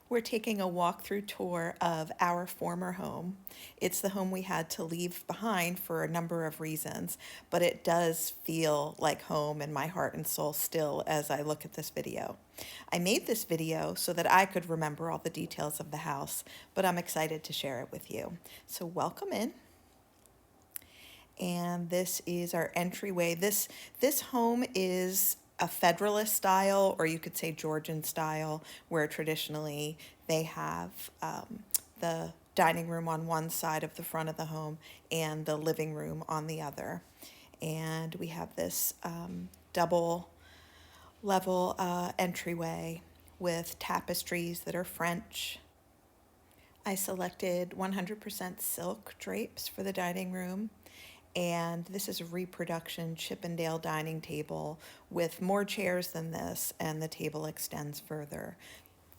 We're taking a walkthrough tour of our former home. It's the home we had to leave behind for a number of reasons, but it does feel like home in my heart and soul still as I look at this video. I made this video so that I could remember all the details of the house, but I'm excited to share it with you. So welcome in. And this is our entryway. This home is a Federalist style, or you could say Georgian style, where traditionally they have the dining room on one side of the front of the home and the living room on the other. And we have this double level entryway with tapestries that are French. I selected 100% silk drapes for the dining room. And this is a reproduction Chippendale dining table with more chairs than this, and the table extends further.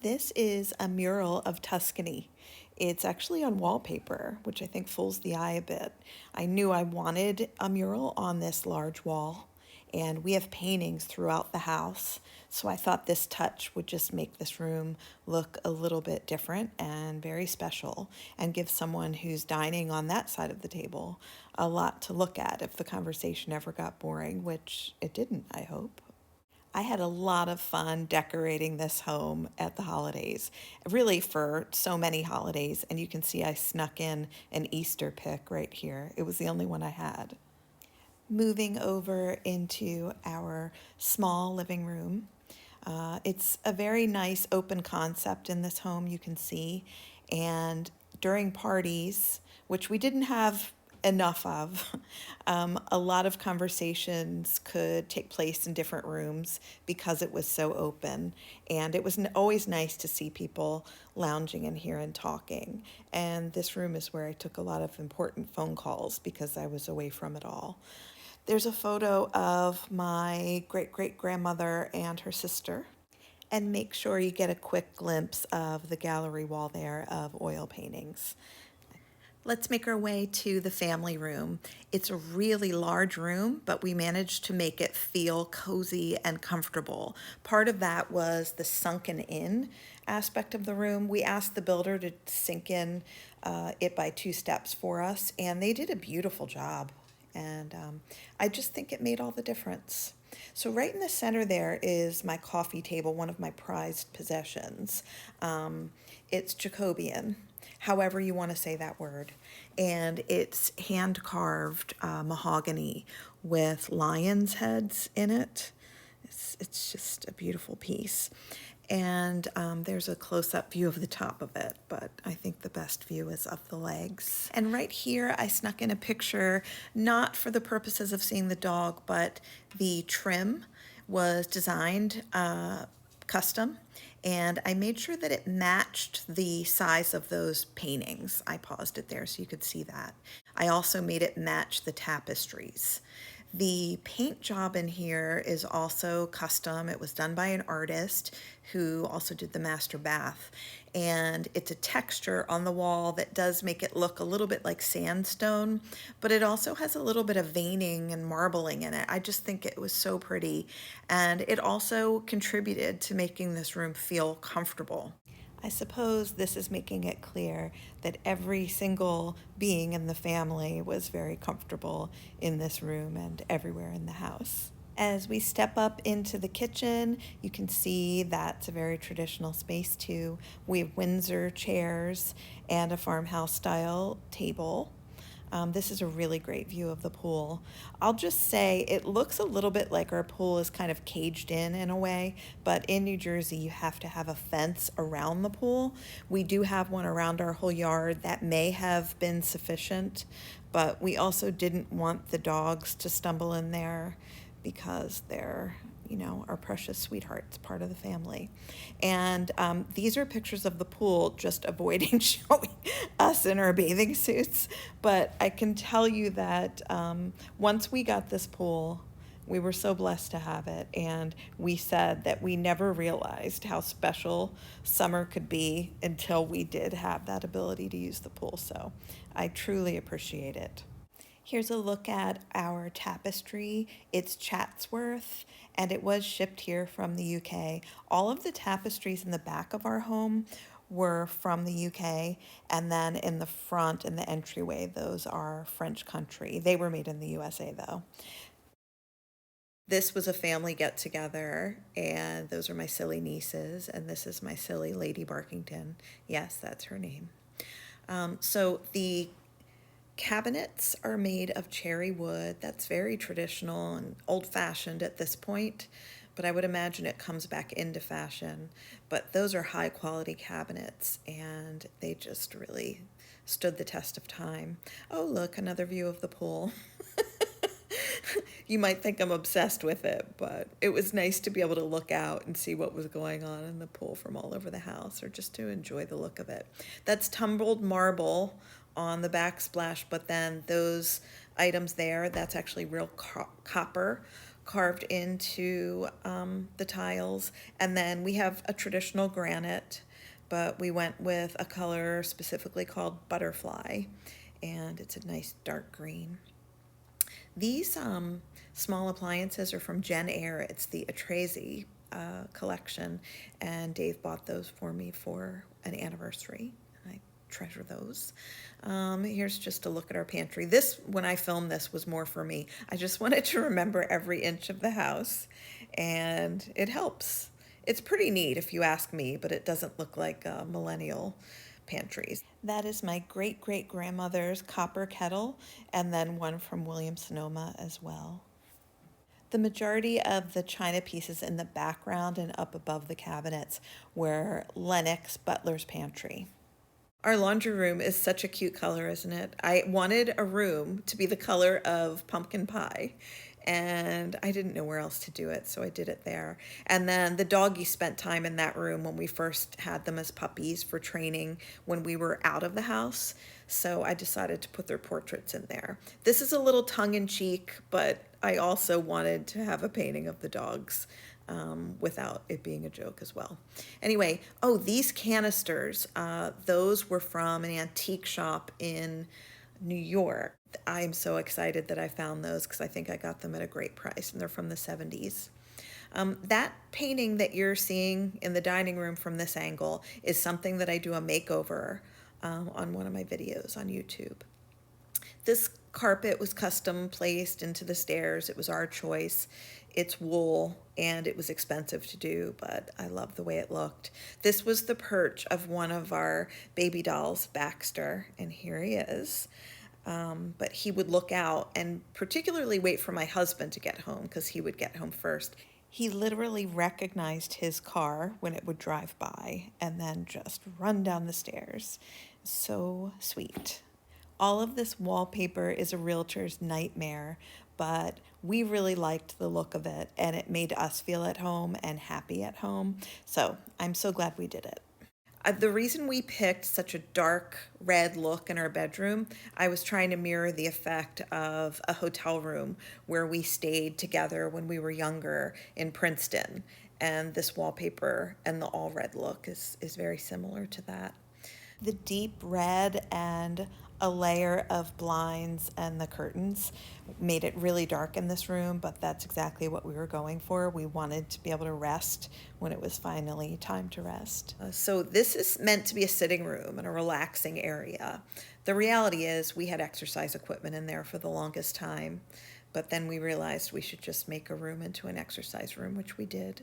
This is a mural of Tuscany. It's actually on wallpaper, which I think fools the eye a bit. I knew I wanted a mural on this large wall, and we have paintings throughout the house, so I thought this touch would just make this room look a little bit different and very special, and give someone who's dining on that side of the table a lot to look at if the conversation ever got boring, which it didn't, I hope. I had a lot of fun decorating this home at the holidays, really for so many holidays, and you can see I snuck in an Easter pic right here. It was the only one I had. Moving over into our small living room. It's a very nice open concept in this home, you can see, and during parties, which we didn't have enough of, a lot of conversations could take place in different rooms because it was so open, and it was always nice to see people lounging in here and talking. And this room is where I took a lot of important phone calls because I was away from it all. There's a photo of my great-great-grandmother and her sister. And make sure you get a quick glimpse of the gallery wall there of oil paintings. Let's make our way to the family room. It's a really large room, but we managed to make it feel cozy and comfortable. Part of that was the sunken in aspect of the room. We asked the builder to sink in it by 2 steps for us, and they did a beautiful job. And I just think it made all the difference. So right in the center there is my coffee table, one of my prized possessions. It's Jacobean, however you want to say that word. And it's hand-carved mahogany with lions' heads in it. It's just a beautiful piece. And there's a close-up view of the top of it, but I think the best view is of the legs. And right here, I snuck in a picture, not for the purposes of seeing the dog, but the trim was designed custom, and I made sure that it matched the size of those paintings. I paused it there so you could see that. I also made it match the tapestries. The paint job in here is also custom. It was done by an artist who also did the master bath. And it's a texture on the wall that does make it look a little bit like sandstone, but it also has a little bit of veining and marbling in it. I just think it was so pretty. And it also contributed to making this room feel comfortable. I suppose this is making it clear that every single being in the family was very comfortable in this room and everywhere in the house. As we step up into the kitchen, you can see that's a very traditional space too. We have Windsor chairs and a farmhouse style table. This is a really great view of the pool. I'll just say it looks a little bit like our pool is kind of caged in a way, but in New Jersey you have to have a fence around the pool. We do have one around our whole yard. That may have been sufficient, but we also didn't want the dogs to stumble in there because they're, our precious sweethearts, part of the family. And these are pictures of the pool, just avoiding showing us in our bathing suits. But I can tell you that once we got this pool, we were so blessed to have it. And we said that we never realized how special summer could be until we did have that ability to use the pool. So I truly appreciate it. Here's a look at our tapestry. It's Chatsworth, and it was shipped here from the UK. All of the tapestries in the back of our home were from the UK, and then in the front, in the entryway, those are French country. They were made in the USA though. This was a family get together, and those are my silly nieces, and this is my silly Lady Barkington. Yes, that's her name. So the cabinets are made of cherry wood. That's very traditional and old fashioned at this point, but I would imagine it comes back into fashion. But those are high quality cabinets, and they just really stood the test of time. Oh, look, another view of the pool. You might think I'm obsessed with it, but it was nice to be able to look out and see what was going on in the pool from all over the house, or just to enjoy the look of it. That's tumbled marble on the backsplash, but then those items there, that's actually real copper carved into the tiles. And then we have a traditional granite, but we went with a color specifically called butterfly, and it's a nice dark green. These small appliances are from Jen Eyre. It's the Atrezi collection, and Dave bought those for me for an anniversary. I treasure those. Here's just a look at our pantry. This, when I filmed this, was more for me. I just wanted to remember every inch of the house, and it helps. It's pretty neat if you ask me, but it doesn't look like millennial pantries. That is my great great grandmother's copper kettle, and then one from William Sonoma as well. The majority of the china pieces in the background and up above the cabinets were Lennox Butler's Pantry. Our laundry room is such a cute color, isn't it? I wanted a room to be the color of pumpkin pie, and I didn't know where else to do it, so I did it there. And then the doggies spent time in that room when we first had them as puppies for training when we were out of the house, so I decided to put their portraits in there. This is a little tongue-in-cheek, but I also wanted to have a painting of the dogs without it being a joke as well. Anyway, oh, these canisters, those were from an antique shop in New York. I'm so excited that I found those because I think I got them at a great price, and they're from the 70s. That painting that you're seeing in the dining room from this angle is something that I do a makeover on one of my videos on YouTube. This carpet was custom placed into the stairs. It was our choice. It's wool, and it was expensive to do, but I love the way it looked. This was the perch of one of our baby dolls, Baxter, and here he is. But he would look out and particularly wait for my husband to get home because he would get home first. He literally recognized his car when it would drive by and then just run down the stairs. So sweet. All of this wallpaper is a realtor's nightmare, but we really liked the look of it, and it made us feel at home and happy at home. So I'm so glad we did it. The reason we picked such a dark red look in our bedroom, I was trying to mirror the effect of a hotel room where we stayed together when we were younger in Princeton. And this wallpaper and the all red look is very similar to that. The deep red and a layer of blinds and the curtains made it really dark in this room, but that's exactly what we were going for. We wanted to be able to rest when it was finally time to rest. So this is meant to be a sitting room and a relaxing area. The reality is we had exercise equipment in there for the longest time, but then we realized we should just make a room into an exercise room, which we did.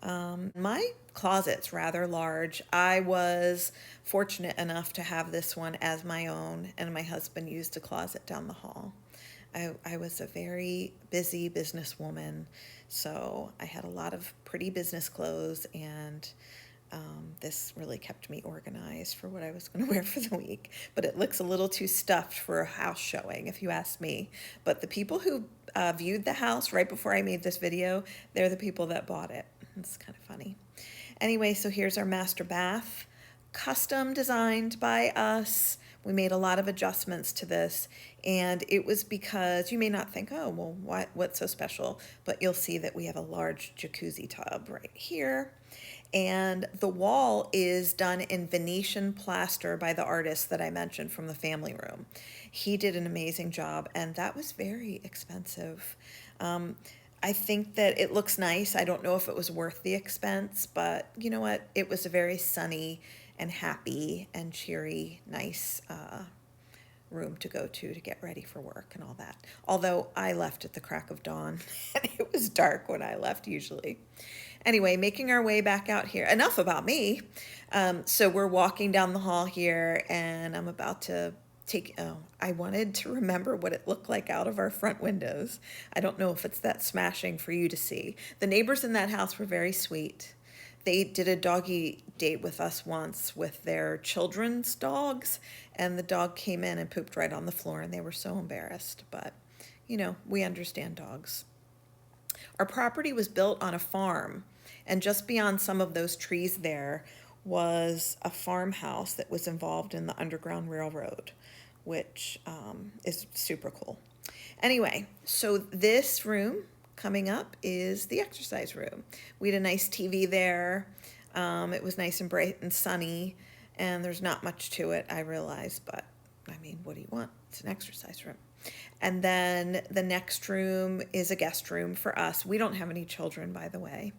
My closet's rather large. I was fortunate enough to have this one as my own, and my husband used a closet down the hall. I was a very busy businesswoman, so I had a lot of pretty business clothes, and this really kept me organized for what I was going to wear for the week. But it looks a little too stuffed for a house showing, if you ask me. But the people who viewed the house right before I made this video, they're the people that bought it. It's kind of funny. Anyway, so here's our master bath, custom designed by us. We made a lot of adjustments to this, and it was because you may not think, oh, well, what's so special? But you'll see that we have a large jacuzzi tub right here. And the wall is done in Venetian plaster by the artist that I mentioned from the family room. He did an amazing job, and that was very expensive. I think that it looks nice. I don't know if it was worth the expense, but you know what? It was a very sunny and happy and cheery, nice room to go to get ready for work and all that. Although I left at the crack of dawn and it was dark when I left usually. Anyway, making our way back out here. Enough about me. So we're walking down the hall here and I'm about to I wanted to remember what it looked like out of our front windows. I don't know if it's that smashing for you to see. The neighbors in that house were very sweet. They did a doggy date with us once with their children's dogs, and the dog came in and pooped right on the floor, and they were so embarrassed. But, you know, we understand dogs. Our property was built on a farm, and just beyond some of those trees there was a farmhouse that was involved in the Underground Railroad, which is super cool. Anyway, so this room coming up is the exercise room. We had a nice TV there. It was nice and bright and sunny, and there's not much to it, I realize, but I mean, what do you want? It's an exercise room. And then the next room is a guest room for us. We don't have any children, by the way,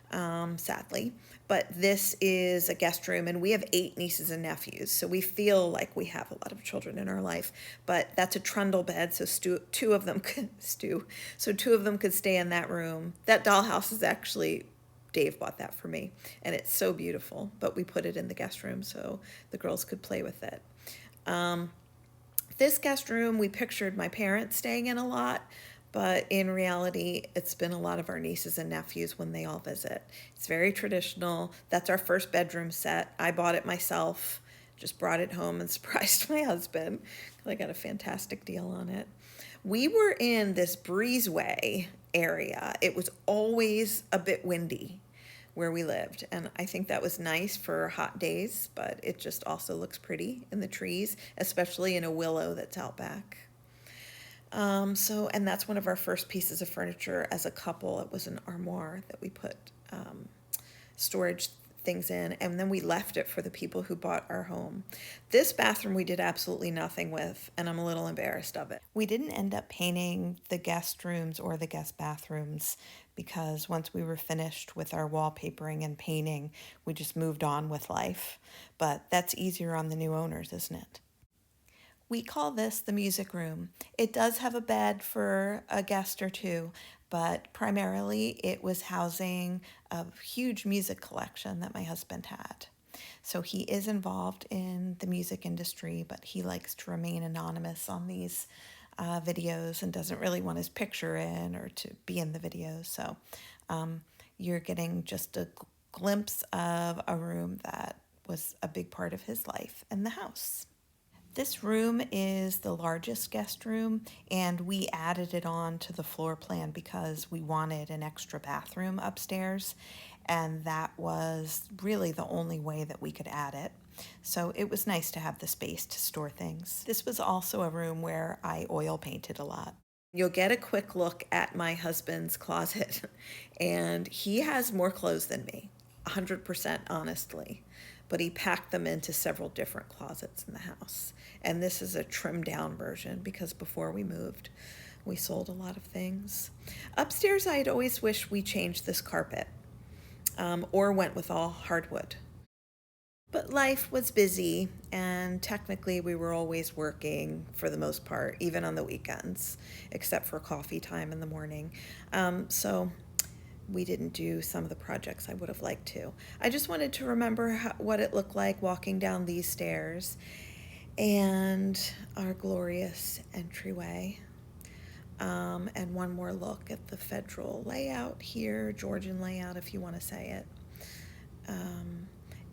sadly, but this is a guest room, and we have 8 nieces and nephews, so we feel like we have a lot of children in our life. But that's a trundle bed, so two of them could stay in that room. That dollhouse is actually, Dave bought that for me, and it's so beautiful, but we put it in the guest room so the girls could play with it. This guest room, we pictured my parents staying in a lot, but in reality, it's been a lot of our nieces and nephews when they all visit. It's very traditional. That's our first bedroom set. I bought it myself, just brought it home and surprised my husband because I got a fantastic deal on it. We were in this breezeway area. It was always a bit windy where we lived, and I think that was nice for hot days, but it just also looks pretty in the trees, especially in a willow that's out back. And that's one of our first pieces of furniture as a couple. It was an armoire that we put storage things in, and then we left it for the people who bought our home. This bathroom we did absolutely nothing with, and I'm a little embarrassed of it. We didn't end up painting the guest rooms or the guest bathrooms because once we were finished with our wallpapering and painting, we just moved on with life. But that's easier on the new owners, isn't it? We call this the music room. It does have a bed for a guest or two, but primarily it was housing a huge music collection that my husband had. So he is involved in the music industry, but he likes to remain anonymous on these videos and doesn't really want his picture in or to be in the videos. So you're getting just a glimpse of a room that was a big part of his life and the house. This room is the largest guest room, and we added it on to the floor plan because we wanted an extra bathroom upstairs, and that was really the only way that we could add it. So it was nice to have the space to store things. This was also a room where I oil painted a lot. You'll get a quick look at my husband's closet, and he has more clothes than me, 100% honestly. But he packed them into several different closets in the house. And this is a trimmed down version because before we moved, we sold a lot of things. Upstairs, I'd always wished we changed this carpet or went with all hardwood. But life was busy, and technically we were always working for the most part, even on the weekends, except for coffee time in the morning. So we didn't do some of the projects I would have liked to. I just wanted to remember what it looked like walking down these stairs and our glorious entryway. And one more look at the federal layout here, Georgian layout if you want to say it.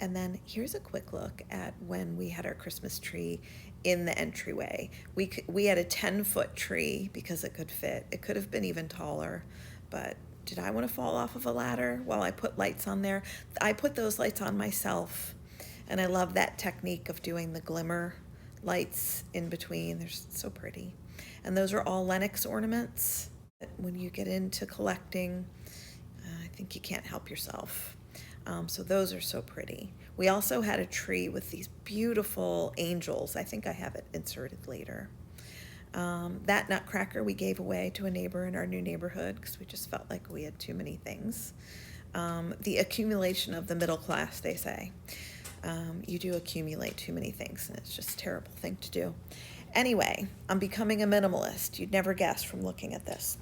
And then here's a quick look at when we had our Christmas tree in the entryway. We had a 10-foot tree because it could fit. It could have been even taller, but did I want to fall off of a ladder while I put lights on there? I put those lights on myself, and I love that technique of doing the glimmer lights in between. They're so pretty. And those are all Lenox ornaments. When you get into collecting, I think you can't help yourself. So those are so pretty. We also had a tree with these beautiful angels. I think I have it inserted later. That nutcracker we gave away to a neighbor in our new neighborhood because we just felt like we had too many things. The accumulation of the middle class, they say. You do accumulate too many things, and it's just a terrible thing to do. Anyway, I'm becoming a minimalist. You'd never guess from looking at this.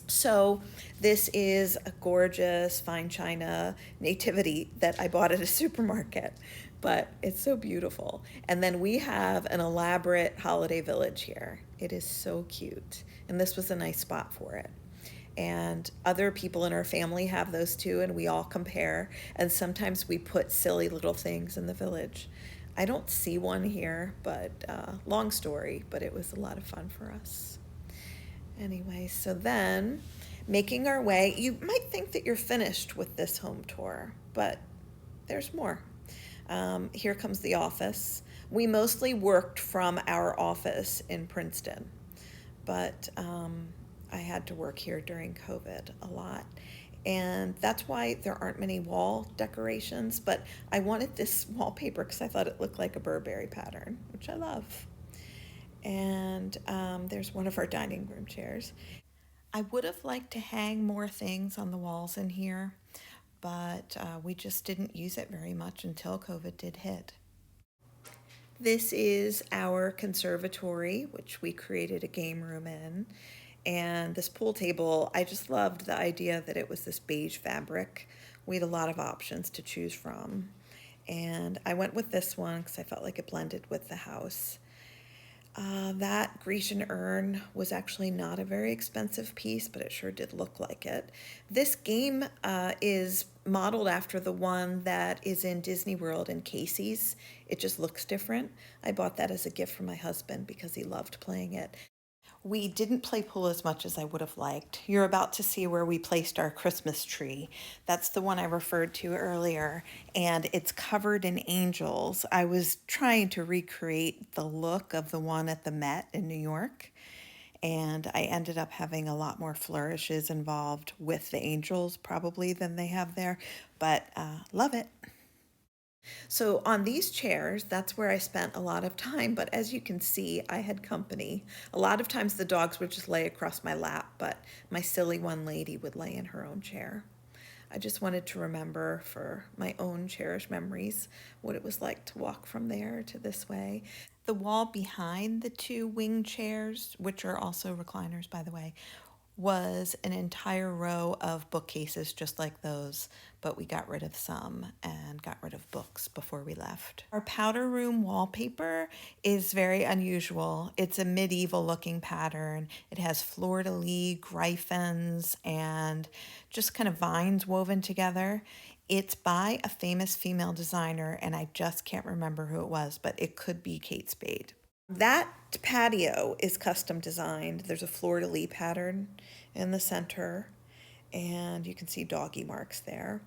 So this is a gorgeous fine china nativity that I bought at a supermarket, but it's so beautiful. And then we have an elaborate holiday village here. It is so cute, and this was a nice spot for it. And other people in our family have those too, and we all compare. And sometimes we put silly little things in the village. I don't see one here, but long story, but it was a lot of fun for us. Anyway, so then making our way, you might think that you're finished with this home tour, but there's more. Here comes the office. We mostly worked from our office in Princeton, but I had to work here during COVID a lot. And that's why there aren't many wall decorations, but I wanted this wallpaper because I thought it looked like a Burberry pattern, which I love. And there's one of our dining room chairs. I would have liked to hang more things on the walls in here, but we just didn't use it very much until COVID did hit. This is our conservatory, which we created a game room in. And this pool table, I just loved the idea that it was this beige fabric. We had a lot of options to choose from. And I went with this one because I felt like it blended with the house. That Grecian urn was actually not a very expensive piece, but it sure did look like it. This game is modeled after the one that is in Disney World and Casey's. It just looks different. I bought that as a gift for my husband because he loved playing it. We didn't play pool as much as I would have liked. You're about to see where we placed our Christmas tree. That's the one I referred to earlier, and it's covered in angels. I was trying to recreate the look of the one at the Met in New York, and I ended up having a lot more flourishes involved with the angels probably than they have there, but love it. So on these chairs, that's where I spent a lot of time. But as you can see, I had company. A lot of times the dogs would just lay across my lap, but my silly one lady would lay in her own chair. I just wanted to remember for my own cherished memories what it was like to walk from there to this way. The wall behind the two wing chairs, which are also recliners, by the way, was an entire row of bookcases just like those, but we got rid of some and got rid of books before we left. Our powder room wallpaper is very unusual. It's a medieval looking pattern. It has fleur-de-lis, gryphons, and just kind of vines woven together. It's by a famous female designer, and I just can't remember who it was, but it could be Kate Spade. That patio is custom designed. There's a fleur-de-lis pattern in the center, and you can see doggy marks there.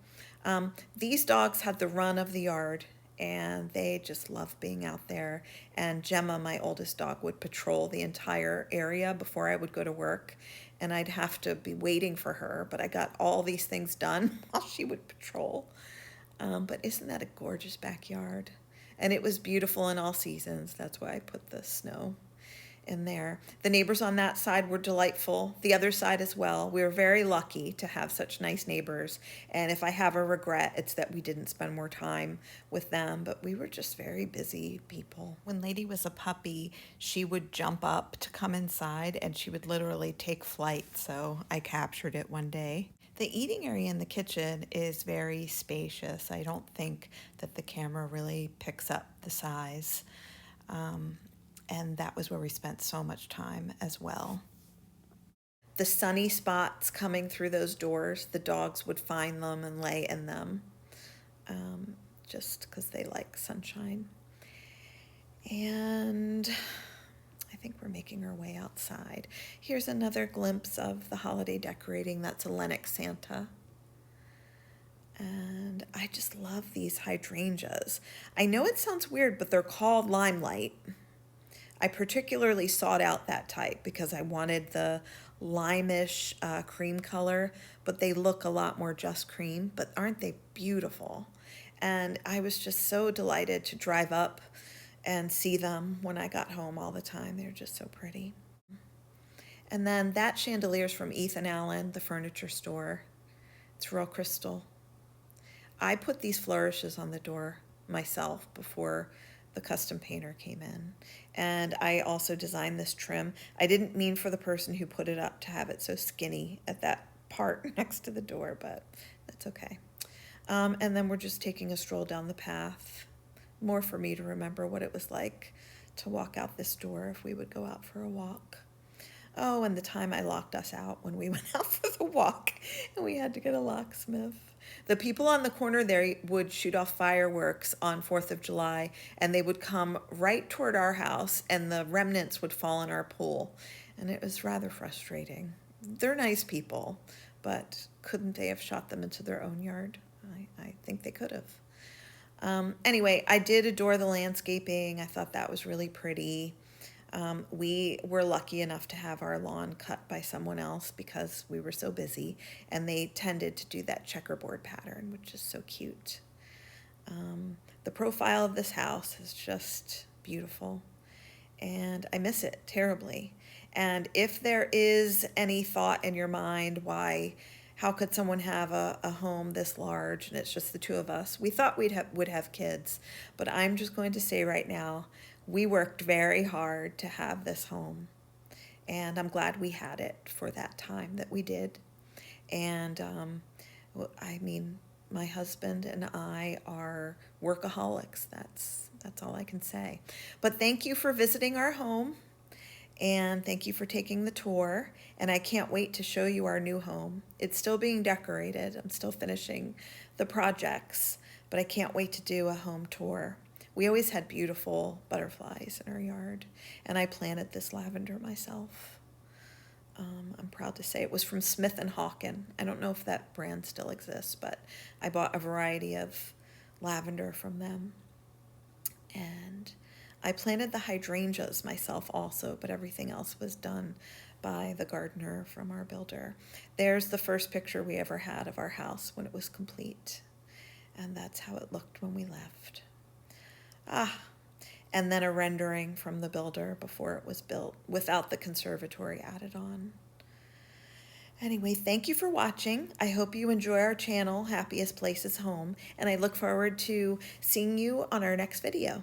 These dogs had the run of the yard, and they just love being out there. And Gemma, my oldest dog, would patrol the entire area before I would go to work, and I'd have to be waiting for her, but I got all these things done while she would patrol. But isn't that a gorgeous backyard? And it was beautiful in all seasons. That's why I put the snow in there. The neighbors on that side were delightful. The other side as well. We were very lucky to have such nice neighbors. And if I have a regret, it's that we didn't spend more time with them. But we were just very busy people. When Lady was a puppy, she would jump up to come inside, and she would literally take flight. So I captured it one day. The eating area in the kitchen is very spacious. I don't think that the camera really picks up the size. And that was where we spent so much time as well. The sunny spots coming through those doors, the dogs would find them and lay in them, just because they like sunshine. And I think we're making our way outside. Here's another glimpse of the holiday decorating. That's a Lennox Santa. And I just love these hydrangeas. I know it sounds weird, but they're called Limelight. I particularly sought out that type because I wanted the limeish cream color, but they look a lot more just cream, but aren't they beautiful? And I was just so delighted to drive up and see them when I got home all the time. They're just so pretty. And then that chandelier's from Ethan Allen, the furniture store. It's real crystal. I put these flourishes on the door myself before the custom painter came in. And I also designed this trim. I didn't mean for the person who put it up to have it so skinny at that part next to the door, but that's okay. And then we're just taking a stroll down the path, more for me to remember what it was like to walk out this door if we would go out for a walk. Oh, and the time I locked us out when we went out for the walk and we had to get a locksmith. The people on the corner there would shoot off fireworks on 4th of July, and they would come right toward our house, and the remnants would fall in our pool. And it was rather frustrating. They're nice people, but couldn't they have shot them into their own yard? I think they could have. Anyway, I did adore the landscaping. I thought that was really pretty. We were lucky enough to have our lawn cut by someone else because we were so busy, and they tended to do that checkerboard pattern, which is so cute. The profile of this house is just beautiful, and I miss it terribly. And if there is any thought in your mind, how could someone have a home this large and it's just the two of us? We thought would have kids, but I'm just going to say right now, we worked very hard to have this home, and I'm glad we had it for that time that we did. And I mean, my husband and I are workaholics. That's all I can say. But thank you for visiting our home, and thank you for taking the tour. And I can't wait to show you our new home. It's still being decorated. I'm still finishing the projects, but I can't wait to do a home tour. We always had beautiful butterflies in our yard, and I planted this lavender myself. I'm proud to say it was from Smith and Hawken. I don't know if that brand still exists, but I bought a variety of lavender from them. And I planted the hydrangeas myself also, but everything else was done by the gardener from our builder. There's the first picture we ever had of our house when it was complete, and that's how it looked when we left. And then a rendering from the builder before it was built without the conservatory added on. Anyway, thank you for watching. I hope you enjoy our channel, Happiest Places Home, and I look forward to seeing you on our next video.